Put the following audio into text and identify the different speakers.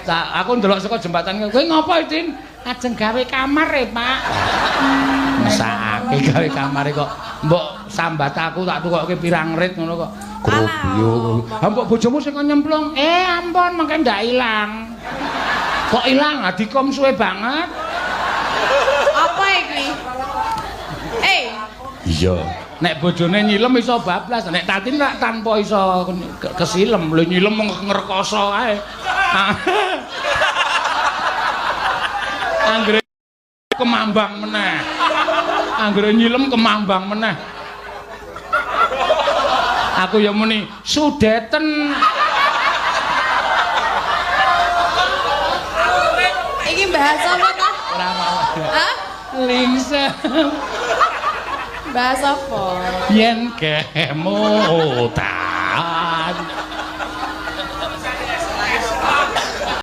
Speaker 1: Aku ndelok saka jembatan kowe ngopo, Din? Ajeng gawe kamar e, Pak. Mesake gawe kamar kok mbok sambat aku tak tukokke pirang rit ngono kok. Grobyo. Ha mbok bojomu sing nyemplung. Ampun, mengke ndak ilang. Kok ilang? Dikom suwe banget.
Speaker 2: Apa iki?
Speaker 1: Iya. Nek bojone nyilem iso bablas, nek Tatin rak tanpa iso kesilem. Lho nyilem ngrekoso ae. Anggere kemambang meneh. Anggere nyilem kemambang meneh. Aku ya muni sudeten.
Speaker 2: Iki bahasa apa ta?
Speaker 1: Ora mau.
Speaker 2: Hah?
Speaker 1: Lingsem.
Speaker 2: Bahasa apa?
Speaker 1: Yen kemu ta